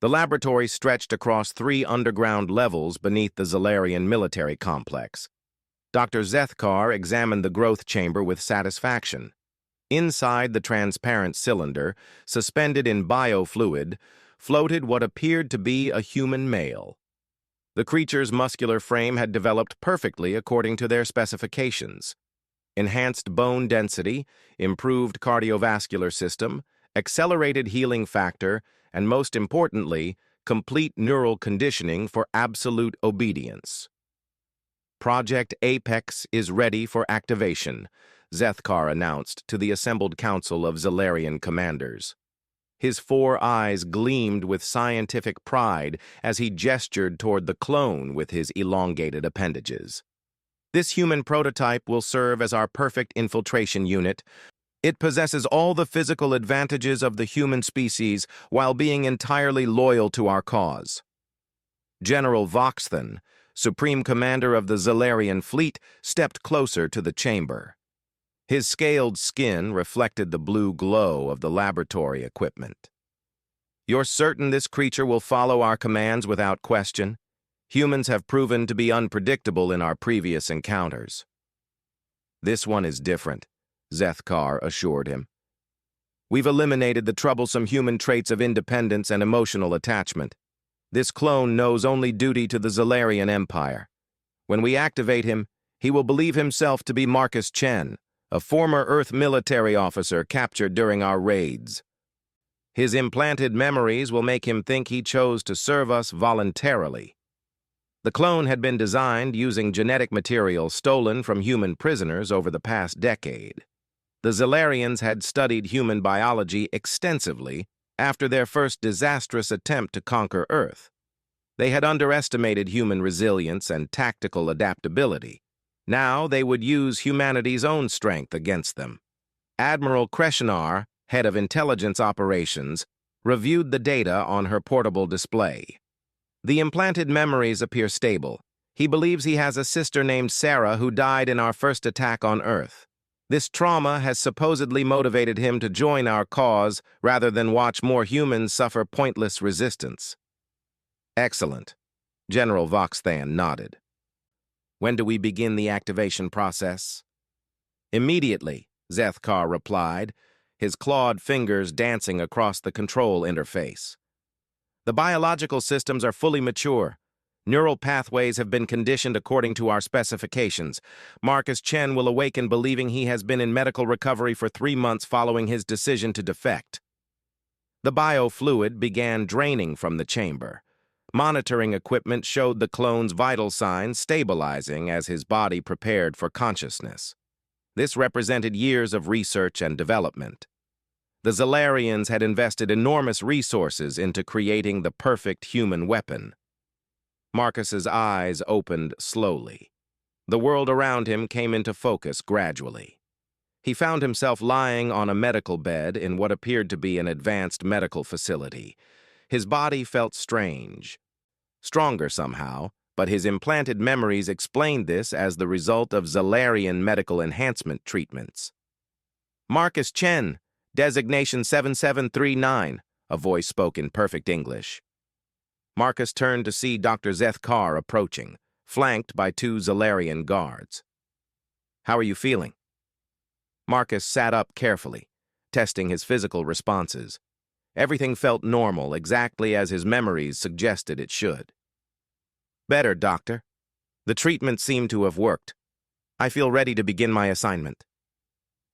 The laboratory stretched across 3 underground levels beneath the Zalarian military complex. Dr. Zethkar examined the growth chamber with satisfaction. Inside the transparent cylinder, suspended in biofluid, floated what appeared to be a human male. The creature's muscular frame had developed perfectly according to their specifications. Enhanced bone density, improved cardiovascular system, accelerated healing factor, and most importantly, complete neural conditioning for absolute obedience. Project Apex is ready for activation, Zethkar announced to the assembled council of Zalarian commanders. His 4 eyes gleamed with scientific pride as he gestured toward the clone with his elongated appendages. This human prototype will serve as our perfect infiltration unit. It possesses all the physical advantages of the human species while being entirely loyal to our cause. General Voxthan, Supreme Commander of the Zalarian fleet, stepped closer to the chamber. His scaled skin reflected the blue glow of the laboratory equipment. "You're certain this creature will follow our commands without question? Humans have proven to be unpredictable in our previous encounters." "This one is different," Zethkar assured him. "We've eliminated the troublesome human traits of independence and emotional attachment. This clone knows only duty to the Zalarian Empire. When we activate him, he will believe himself to be Marcus Chen, a former Earth military officer captured during our raids. His implanted memories will make him think he chose to serve us voluntarily." The clone had been designed using genetic material stolen from human prisoners over the past decade. The Zalarians had studied human biology extensively after their first disastrous attempt to conquer Earth. They had underestimated human resilience and tactical adaptability. Now they would use humanity's own strength against them. Admiral Kreshinar, head of intelligence operations, reviewed the data on her portable display. The implanted memories appear stable. He believes he has a sister named Sarah who died in our first attack on Earth. This trauma has supposedly motivated him to join our cause rather than watch more humans suffer pointless resistance. "Excellent." General Voxthan nodded. "When do we begin the activation process?" "Immediately," Zethkar replied, his clawed fingers dancing across the control interface. "The biological systems are fully mature. Neural pathways have been conditioned according to our specifications. Marcus Chen will awaken believing he has been in medical recovery for 3 months following his decision to defect." The biofluid began draining from the chamber. Monitoring equipment showed the clone's vital signs stabilizing as his body prepared for consciousness. This represented years of research and development. The Zalarians had invested enormous resources into creating the perfect human weapon. Marcus's eyes opened slowly. The world around him came into focus gradually. He found himself lying on a medical bed in what appeared to be an advanced medical facility. His body felt strange. Stronger somehow, but his implanted memories explained this as the result of Zalarian medical enhancement treatments. "Marcus Chen, designation 7739, a voice spoke in perfect English. Marcus turned to see Dr. Zethkar approaching, flanked by 2 Zalarian guards. "How are you feeling?" Marcus sat up carefully, testing his physical responses. Everything felt normal, exactly as his memories suggested it should. "Better, Doctor. The treatment seemed to have worked. I feel ready to begin my assignment."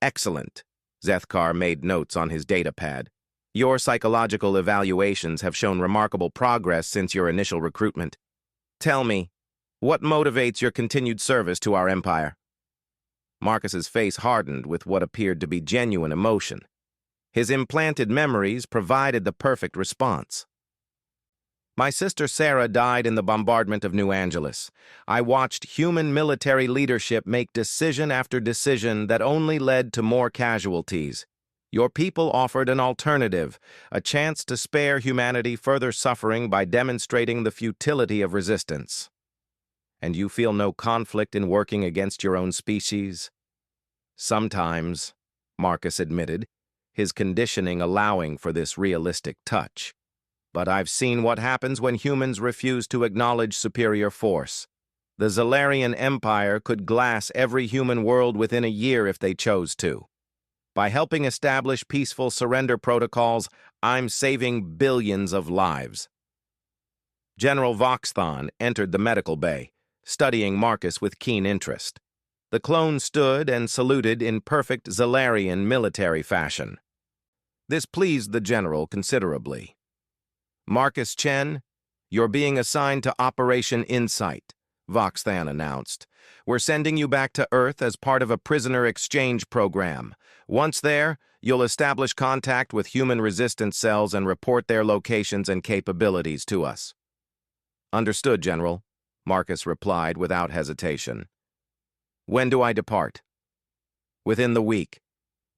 "Excellent." Zethkar made notes on his datapad. "Your psychological evaluations have shown remarkable progress since your initial recruitment. Tell me, what motivates your continued service to our empire?" Marcus's face hardened with what appeared to be genuine emotion. His implanted memories provided the perfect response. "My sister Sarah died in the bombardment of New Angeles. I watched human military leadership make decision after decision that only led to more casualties. Your people offered an alternative, a chance to spare humanity further suffering by demonstrating the futility of resistance. And you feel no conflict in working against your own species?" "Sometimes," Marcus admitted, his conditioning allowing for this realistic touch. but I've seen what happens when humans refuse to acknowledge superior force. The Zalarian Empire could glass every human world within a year if they chose to. By helping establish peaceful surrender protocols, I'm saving billions of lives. General Voxthon entered the medical bay, studying Marcus with keen interest. The clone stood and saluted in perfect Zalarian military fashion. This pleased the general considerably. "Marcus Chen, you're being assigned to Operation Insight," Voxthon announced. "We're sending you back to Earth as part of a prisoner exchange program. Once there, you'll establish contact with human resistance cells and report their locations and capabilities to us." "Understood, General," Marcus replied without hesitation. "When do I depart?" "Within the week.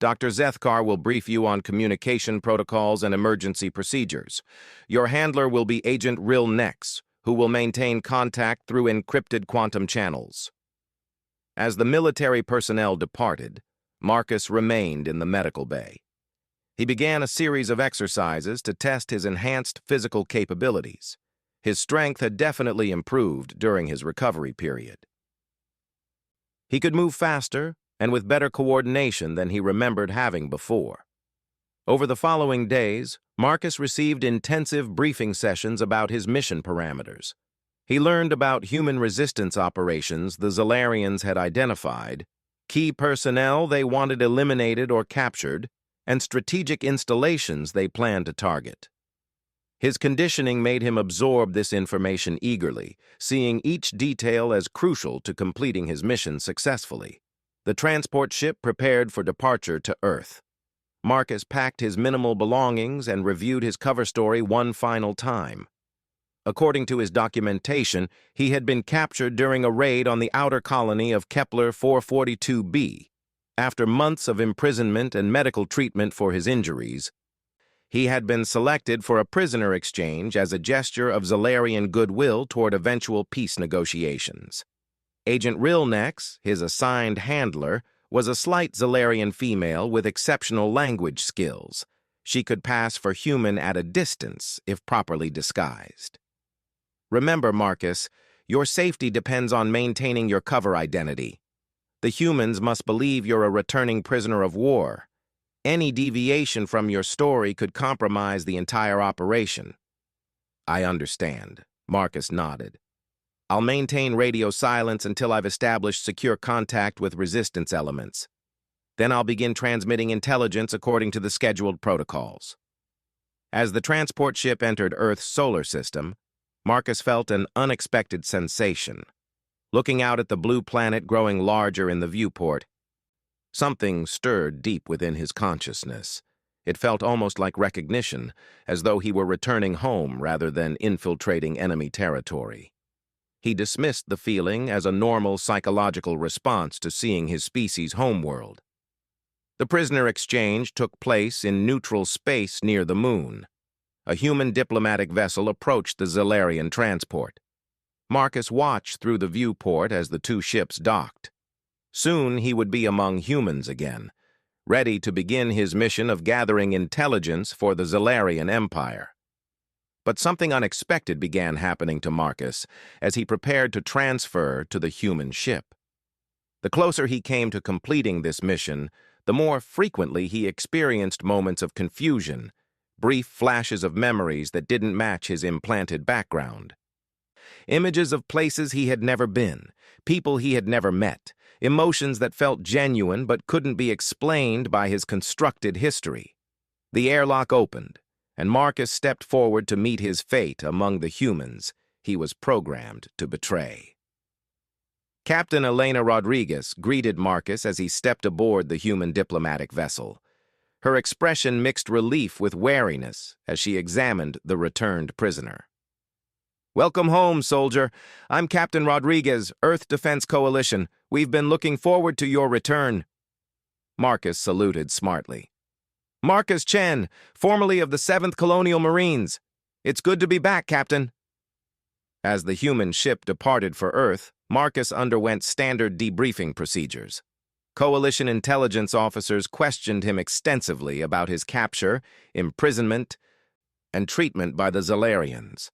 Dr. Zethkar will brief you on communication protocols and emergency procedures. Your handler will be Agent Rill Nex, who will maintain contact through encrypted quantum channels." As the military personnel departed, Marcus remained in the medical bay. He began a series of exercises to test his enhanced physical capabilities. His strength had definitely improved during his recovery period. He could move faster and with better coordination than he remembered having before. Over the following days, Marcus received intensive briefing sessions about his mission parameters. He learned about human resistance operations the Zalarians had identified, key personnel they wanted eliminated or captured, and strategic installations they planned to target. His conditioning made him absorb this information eagerly, seeing each detail as crucial to completing his mission successfully. The transport ship prepared for departure to Earth. Marcus packed his minimal belongings and reviewed his cover story one final time. According to his documentation, he had been captured during a raid on the outer colony of Kepler 442b. After months of imprisonment and medical treatment for his injuries, he had been selected for a prisoner exchange as a gesture of Zalarian goodwill toward eventual peace negotiations. Agent Rilnex, his assigned handler, was a slight Zalarian female with exceptional language skills. She could pass for human at a distance if properly disguised. "Remember, Marcus, your safety depends on maintaining your cover identity. The humans must believe you're a returning prisoner of war. Any deviation from your story could compromise the entire operation." "I understand," Marcus nodded. "I'll maintain radio silence until I've established secure contact with resistance elements. Then I'll begin transmitting intelligence according to the scheduled protocols." As the transport ship entered Earth's solar system, Marcus felt an unexpected sensation. Looking out at the blue planet growing larger in the viewport, something stirred deep within his consciousness. It felt almost like recognition, as though he were returning home rather than infiltrating enemy territory. He dismissed the feeling as a normal psychological response to seeing his species' homeworld. The prisoner exchange took place in neutral space near the moon. A human diplomatic vessel approached the Zalarian transport. Marcus watched through the viewport as the two ships docked. Soon he would be among humans again, ready to begin his mission of gathering intelligence for the Zalarian Empire. But something unexpected began happening to Marcus as he prepared to transfer to the human ship. The closer he came to completing this mission, the more frequently he experienced moments of confusion, brief flashes of memories that didn't match his implanted background. Images of places he had never been, people he had never met, emotions that felt genuine but couldn't be explained by his constructed history. The airlock opened, and Marcus stepped forward to meet his fate among the humans he was programmed to betray. Captain Elena Rodriguez greeted Marcus as he stepped aboard the human diplomatic vessel. Her expression mixed relief with wariness as she examined the returned prisoner. "Welcome home, soldier. I'm Captain Rodriguez, Earth Defense Coalition. We've been looking forward to your return." Marcus saluted smartly. "Marcus Chen, formerly of the 7th Colonial Marines. It's good to be back, Captain." As the human ship departed for Earth, Marcus underwent standard debriefing procedures. Coalition intelligence officers questioned him extensively about his capture, imprisonment, and treatment by the Zalarians.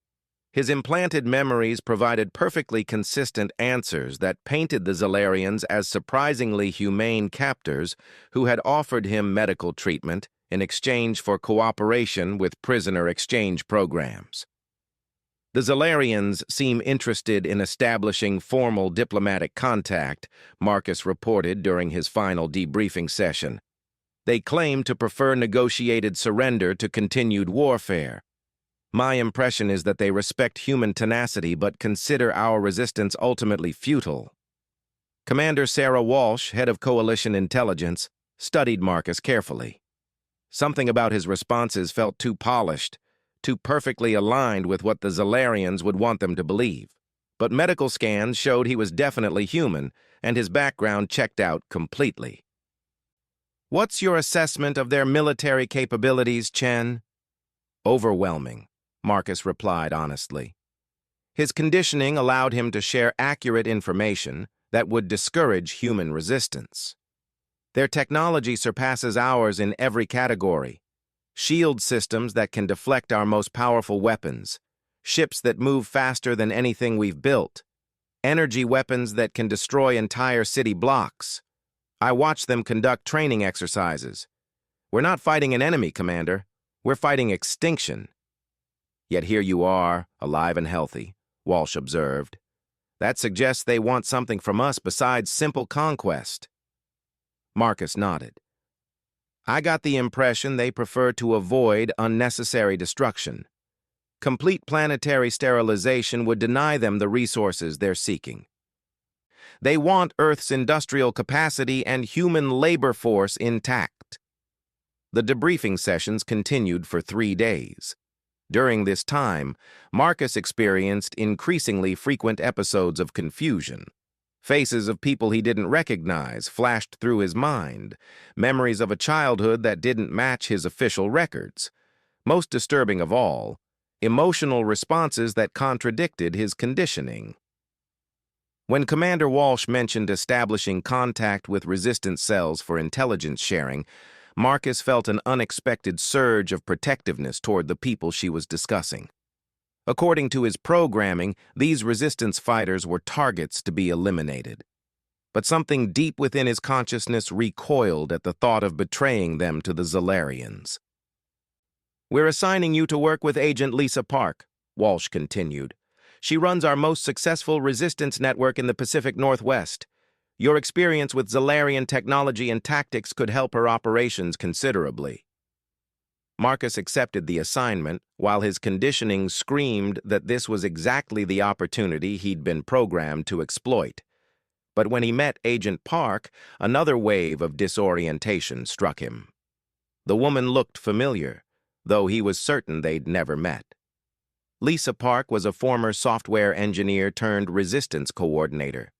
His implanted memories provided perfectly consistent answers that painted the Zalarians as surprisingly humane captors who had offered him medical treatment in exchange for cooperation with prisoner exchange programs. The Zalarians seem interested in establishing formal diplomatic contact, Marcus reported during his final debriefing session. They claim to prefer negotiated surrender to continued warfare. My impression is that they respect human tenacity but consider our resistance ultimately futile. Commander Sarah Walsh, head of Coalition Intelligence, studied Marcus carefully. Something about his responses felt too polished, too perfectly aligned with what the Zalarians would want them to believe. But medical scans showed he was definitely human, and his background checked out completely. "What's your assessment of their military capabilities, Chen?" "Overwhelming," Marcus replied honestly. His conditioning allowed him to share accurate information that would discourage human resistance. Their technology surpasses ours in every category. Shield systems that can deflect our most powerful weapons, ships that move faster than anything we've built, energy weapons that can destroy entire city blocks. I watched them conduct training exercises. We're not fighting an enemy, Commander. We're fighting extinction. Yet here you are, alive and healthy, Walsh observed. That suggests they want something from us besides simple conquest. Marcus nodded. I got the impression they prefer to avoid unnecessary destruction. Complete planetary sterilization would deny them the resources they're seeking. They want Earth's industrial capacity and human labor force intact. The debriefing sessions continued for 3 days. During this time, Marcus experienced increasingly frequent episodes of confusion. Faces of people he didn't recognize flashed through his mind, memories of a childhood that didn't match his official records. Most disturbing of all, emotional responses that contradicted his conditioning. When Commander Walsh mentioned establishing contact with resistance cells for intelligence sharing, Marcus felt an unexpected surge of protectiveness toward the people she was discussing. According to his programming, these resistance fighters were targets to be eliminated. But something deep within his consciousness recoiled at the thought of betraying them to the Zalarians. We're assigning you to work with Agent Lisa Park, Walsh continued. She runs our most successful resistance network in the Pacific Northwest. Your experience with Zalarian technology and tactics could help her operations considerably. Marcus accepted the assignment, while his conditioning screamed that this was exactly the opportunity he'd been programmed to exploit. But when he met Agent Park, another wave of disorientation struck him. The woman looked familiar, though he was certain they'd never met. Lisa Park was a former software engineer turned resistance coordinator.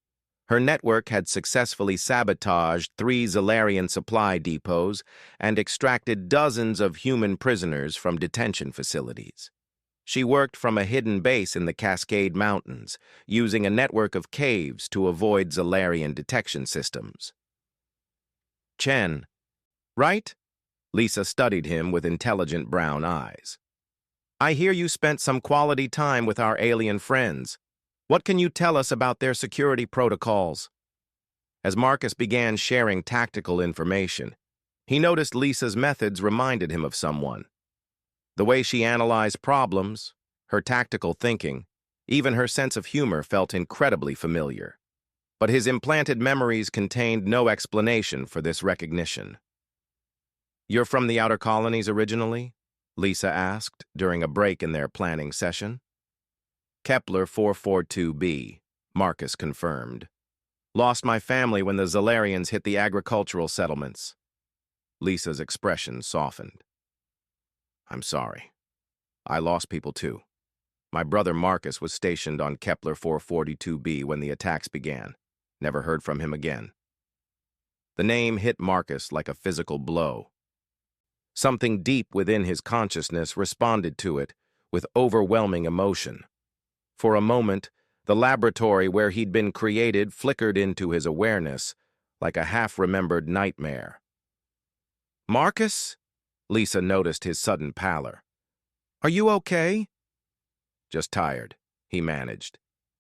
Her network had successfully sabotaged 3 Zalarian supply depots and extracted dozens of human prisoners from detention facilities. She worked from a hidden base in the Cascade Mountains, using a network of caves to avoid Zalarian detection systems. Chen, right? Lisa studied him with intelligent brown eyes. I hear you spent some quality time with our alien friends. What can you tell us about their security protocols? As Marcus began sharing tactical information, he noticed Lisa's methods reminded him of someone. The way she analyzed problems, her tactical thinking, even her sense of humor felt incredibly familiar. But his implanted memories contained no explanation for this recognition. You're from the outer colonies originally? Lisa asked during a break in their planning session. Kepler 442b, Marcus confirmed. Lost my family when the Zalarians hit the agricultural settlements. Lisa's expression softened. I'm sorry. I lost people too. My brother Marcus was stationed on Kepler 442b when the attacks began. Never heard from him again. The name hit Marcus like a physical blow. Something deep within his consciousness responded to it with overwhelming emotion. For a moment, the laboratory where he'd been created flickered into his awareness, like a half-remembered nightmare. Marcus? Lisa noticed his sudden pallor. Are you okay? Just tired, he managed.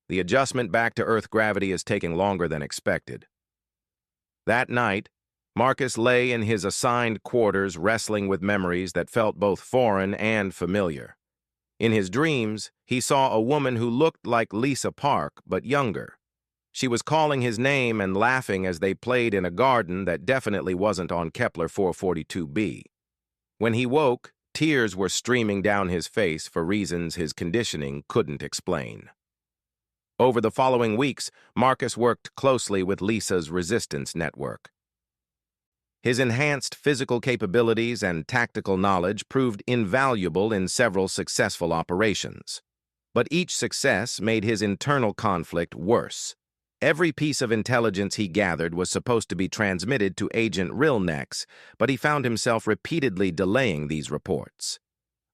The adjustment back to Earth gravity is taking longer than expected. That night, Marcus lay in his assigned quarters wrestling with memories that felt both foreign and familiar. In his dreams, he saw a woman who looked like Lisa Park, but younger. She was calling his name and laughing as they played in a garden that definitely wasn't on Kepler 442b. When he woke, tears were streaming down his face for reasons his conditioning couldn't explain. Over the following weeks, Marcus worked closely with Lisa's resistance network. His enhanced physical capabilities and tactical knowledge proved invaluable in several successful operations. But each success made his internal conflict worse. Every piece of intelligence he gathered was supposed to be transmitted to Agent Rilnex, but he found himself repeatedly delaying these reports.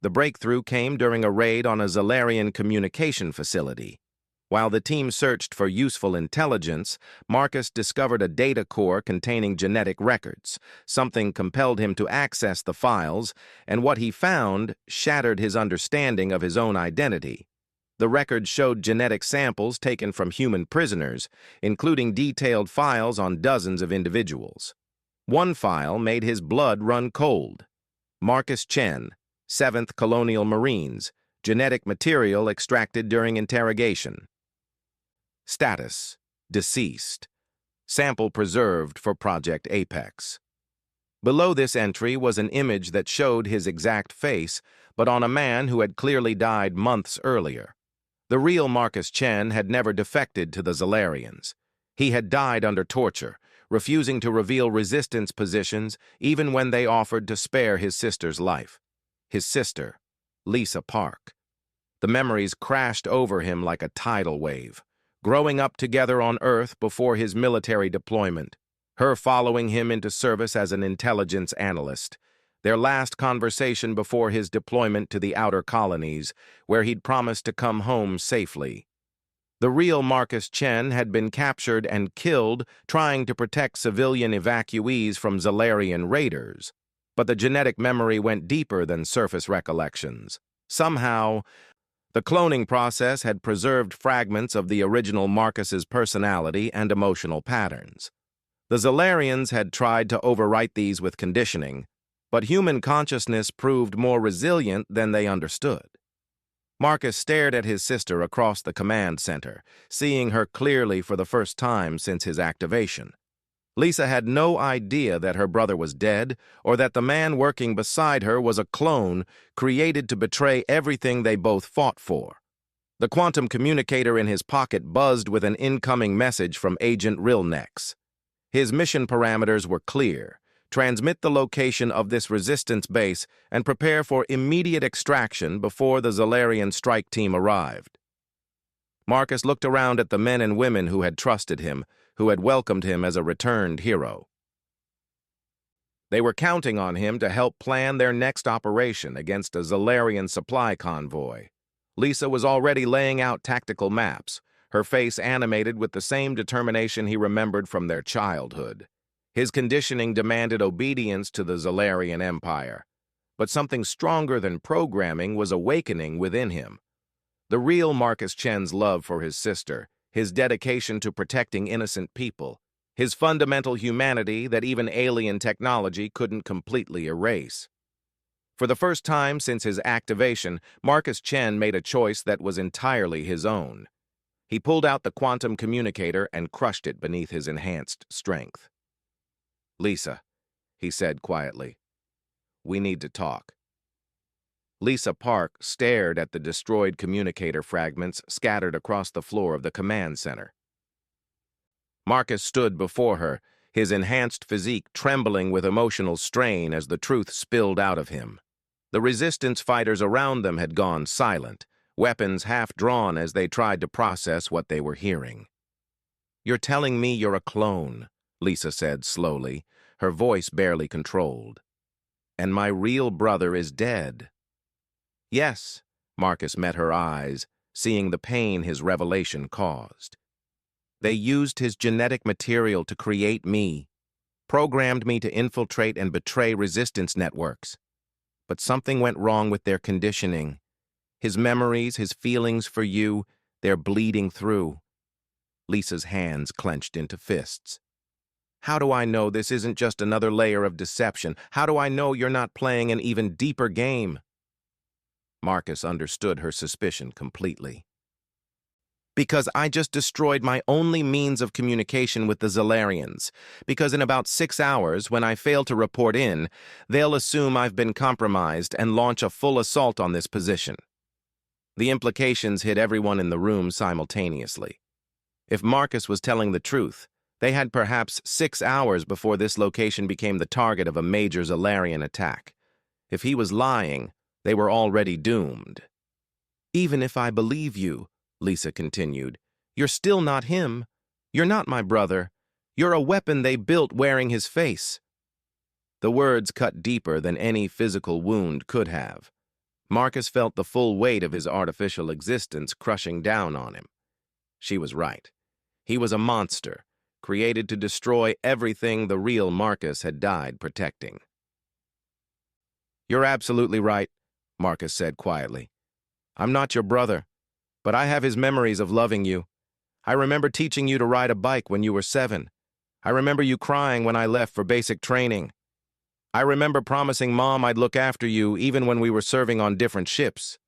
The breakthrough came during a raid on a Zalarian communication facility. While the team searched for useful intelligence, Marcus discovered a data core containing genetic records. Something compelled him to access the files, and what he found shattered his understanding of his own identity. The records showed genetic samples taken from human prisoners, including detailed files on dozens of individuals. One file made his blood run cold. Marcus Chen, 7th Colonial Marines, genetic material extracted during interrogation. Status: deceased. Sample preserved for Project Apex. Below this entry was an image that showed his exact face, but on a man who had clearly died months earlier. The real Marcus Chen had never defected to the Zalarians. He had died under torture, refusing to reveal resistance positions even when they offered to spare his sister's life. His sister, Lisa Park. The memories crashed over him like a tidal wave. Growing up together on Earth before his military deployment, her following him into service as an intelligence analyst, their last conversation before his deployment to the outer colonies, where he'd promised to come home safely. The real Marcus Chen had been captured and killed trying to protect civilian evacuees from Zalarian raiders, but the genetic memory went deeper than surface recollections. Somehow, the cloning process had preserved fragments of the original Marcus's personality and emotional patterns. The Zalarians had tried to overwrite these with conditioning, but human consciousness proved more resilient than they understood. Marcus stared at his sister across the command center, seeing her clearly for the first time since his activation. Lisa had no idea that her brother was dead or that the man working beside her was a clone created to betray everything they both fought for. The quantum communicator in his pocket buzzed with an incoming message from Agent Rilnex. His mission parameters were clear: transmit the location of this resistance base and prepare for immediate extraction before the Zalarian strike team arrived. Marcus looked around at the men and women who had trusted him, who had welcomed him as a returned hero. They were counting on him to help plan their next operation against a Zalarian supply convoy. Lisa was already laying out tactical maps, her face animated with the same determination he remembered from their childhood. His conditioning demanded obedience to the Zalarian Empire, but something stronger than programming was awakening within him. The real Marcus Chen's love for his sister, his dedication to protecting innocent people, his fundamental humanity that even alien technology couldn't completely erase. For the first time since his activation, Marcus Chen made a choice that was entirely his own. He pulled out the quantum communicator and crushed it beneath his enhanced strength. "Lisa," he said quietly, "we need to talk." Lisa Park stared at the destroyed communicator fragments scattered across the floor of the command center. Marcus stood before her, his enhanced physique trembling with emotional strain as the truth spilled out of him. The resistance fighters around them had gone silent, weapons half drawn as they tried to process what they were hearing. "You're telling me you're a clone," Lisa said slowly, her voice barely controlled. "And my real brother is dead." "Yes," Marcus met her eyes, seeing the pain his revelation caused. "They used his genetic material to create me, programmed me to infiltrate and betray resistance networks. But something went wrong with their conditioning. His memories, his feelings for you, they're bleeding through. Lisa's hands clenched into fists. How do I know this isn't just another layer of deception? How do I know you're not playing an even deeper game? Marcus understood her suspicion completely. Because I just destroyed my only means of communication with the Zalarians. Because in about 6 hours, when I fail to report in, they'll assume I've been compromised and launch a full assault on this position. The implications hit everyone in the room simultaneously. If Marcus was telling the truth, they had perhaps 6 hours before this location became the target of a major Zalarian attack. If he was lying, they were already doomed. Even if I believe you, Lisa continued, you're still not him. You're not my brother. You're a weapon they built wearing his face. The words cut deeper than any physical wound could have. Marcus felt the full weight of his artificial existence crushing down on him. She was right. He was a monster, created to destroy everything the real Marcus had died protecting. You're absolutely right, Marcus said quietly. I'm not your brother, but I have his memories of loving you. I remember teaching you to ride a bike when you were 7. I remember you crying when I left for basic training. I remember promising Mom I'd look after you even when we were serving on different ships.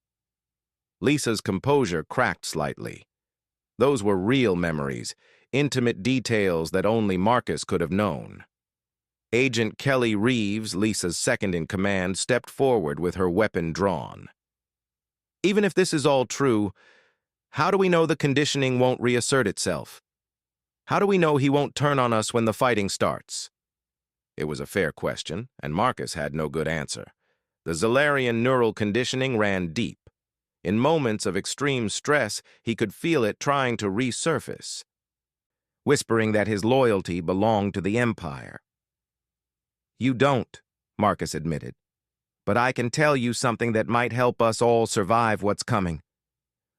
Lisa's composure cracked slightly. Those were real memories, intimate details that only Marcus could have known. Agent Kelly Reeves, Lisa's second-in-command, stepped forward with her weapon drawn. Even if this is all true, how do we know the conditioning won't reassert itself? How do we know he won't turn on us when the fighting starts? It was a fair question, and Marcus had no good answer. The Zalarian neural conditioning ran deep. In moments of extreme stress, he could feel it trying to resurface, whispering that his loyalty belonged to the Empire. You don't, Marcus admitted, but I can tell you something that might help us all survive what's coming.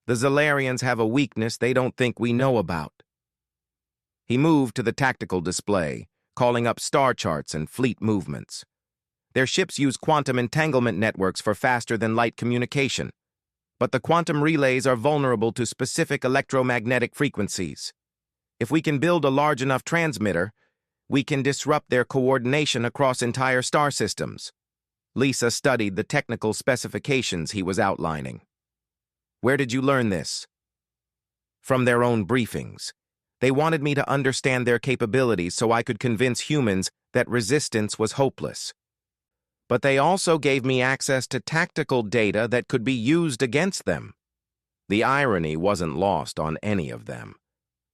The Zalarians have a weakness they don't think we know about. He moved to the tactical display, calling up star charts and fleet movements. Their ships use quantum entanglement networks for faster-than-light communication, but the quantum relays are vulnerable to specific electromagnetic frequencies. If we can build a large enough transmitter, we can disrupt their coordination across entire star systems. Lisa studied the technical specifications he was outlining. Where did you learn this? From their own briefings. They wanted me to understand their capabilities so I could convince humans that resistance was hopeless. But they also gave me access to tactical data that could be used against them. The irony wasn't lost on any of them.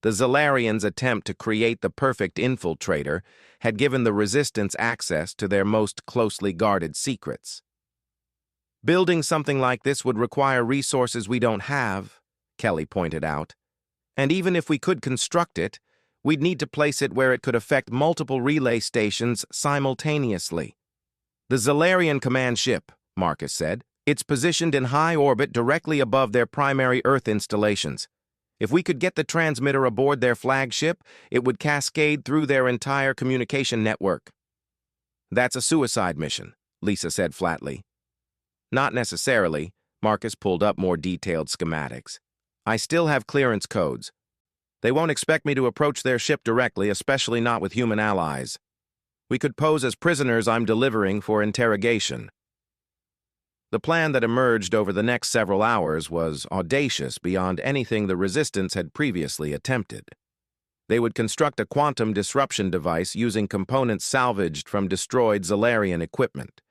The Zalarians' attempt to create the perfect infiltrator had given the Resistance access to their most closely guarded secrets. Building something like this would require resources we don't have, Kelly pointed out. And even if we could construct it, we'd need to place it where it could affect multiple relay stations simultaneously. The Zalarian command ship, Marcus said. It's positioned in high orbit directly above their primary Earth installations. If we could get the transmitter aboard their flagship, it would cascade through their entire communication network. That's a suicide mission, Lisa said flatly. Not necessarily. Marcus pulled up more detailed schematics. I still have clearance codes. They won't expect me to approach their ship directly, especially not with human allies. We could pose as prisoners I'm delivering for interrogation. The plan that emerged over the next several hours was audacious beyond anything the Resistance had previously attempted. They would construct a quantum disruption device using components salvaged from destroyed Zalarian equipment.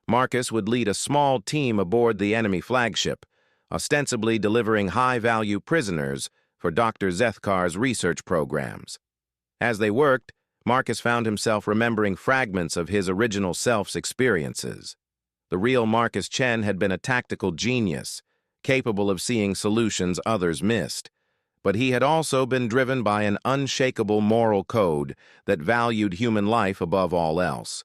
Marcus would lead a small team aboard the enemy flagship, ostensibly delivering high-value prisoners for Dr. Zethkar's research programs. As they worked, Marcus found himself remembering fragments of his original self's experiences. The real Marcus Chen had been a tactical genius, capable of seeing solutions others missed, but he had also been driven by an unshakable moral code that valued human life above all else.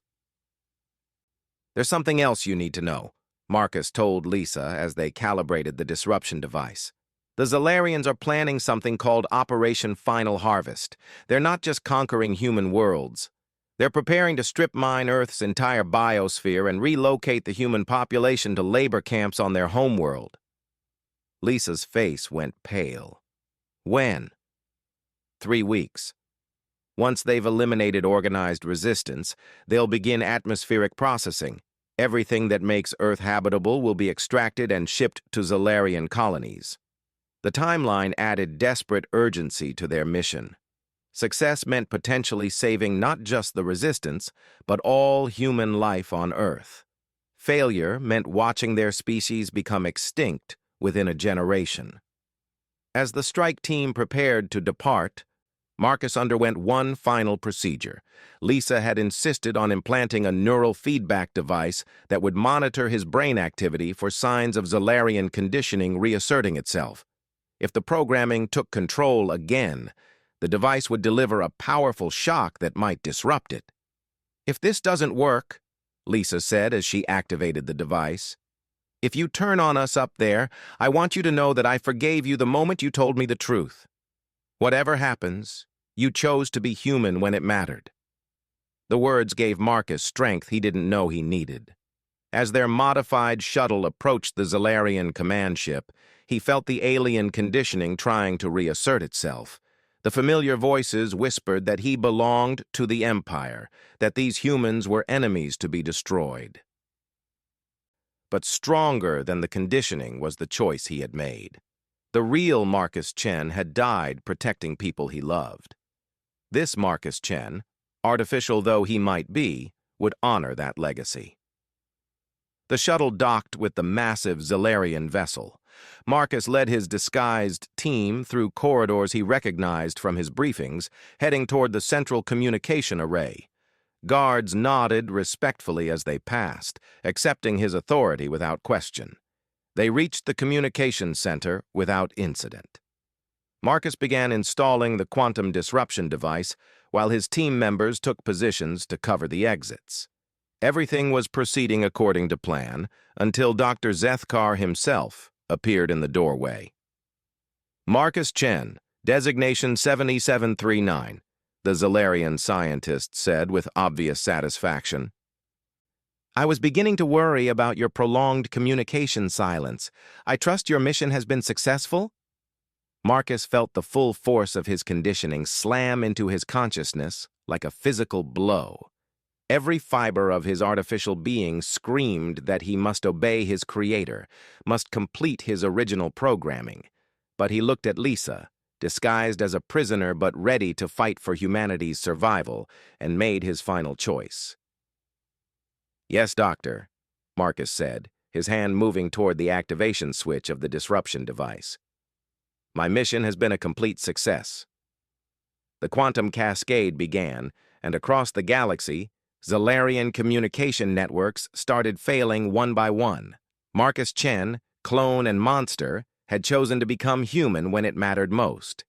There's something else you need to know, Marcus told Lisa as they calibrated the disruption device. The Zalarians are planning something called Operation Final Harvest. They're not just conquering human worlds. They're preparing to strip mine Earth's entire biosphere and relocate the human population to labor camps on their homeworld. Lisa's face went pale. When? 3 weeks. Once they've eliminated organized resistance, they'll begin atmospheric processing. Everything that makes Earth habitable will be extracted and shipped to Zalarian colonies. The timeline added desperate urgency to their mission. Success meant potentially saving not just the resistance, but all human life on Earth. Failure meant watching their species become extinct within a generation. As the strike team prepared to depart, Marcus underwent one final procedure. Lisa had insisted on implanting a neural feedback device that would monitor his brain activity for signs of Zalarian conditioning reasserting itself. If the programming took control again, the device would deliver a powerful shock that might disrupt it. "If this doesn't work," Lisa said as she activated the device, "if you turn on us up there, I want you to know that I forgave you the moment you told me the truth. Whatever happens, you chose to be human when it mattered." The words gave Marcus strength he didn't know he needed. As their modified shuttle approached the Zalarian command ship, he felt the alien conditioning trying to reassert itself. The familiar voices whispered that he belonged to the Empire, that these humans were enemies to be destroyed. But stronger than the conditioning was the choice he had made. The real Marcus Chen had died protecting people he loved. This Marcus Chen, artificial though he might be, would honor that legacy. The shuttle docked with the massive Zalarian vessel. Marcus led his disguised team through corridors he recognized from his briefings, heading toward the central communication array. Guards nodded respectfully as they passed, accepting his authority without question. They reached the communication center without incident. Marcus began installing the quantum disruption device while his team members took positions to cover the exits. Everything was proceeding according to plan until Dr. Zethkar himself appeared in the doorway. "Marcus Chen, designation 7739, the Zalarian scientist said with obvious satisfaction. "I was beginning to worry about your prolonged communication silence. I trust your mission has been successful?" Marcus felt the full force of his conditioning slam into his consciousness like a physical blow. Every fiber of his artificial being screamed that he must obey his creator, must complete his original programming. But he looked at Lisa, disguised as a prisoner but ready to fight for humanity's survival, and made his final choice. "Yes, Doctor," Marcus said, his hand moving toward the activation switch of the disruption device. "My mission has been a complete success." The quantum cascade began, and across the galaxy, Zalarian communication networks started failing one by one. Marcus Chen, clone and monster, had chosen to become human when it mattered most.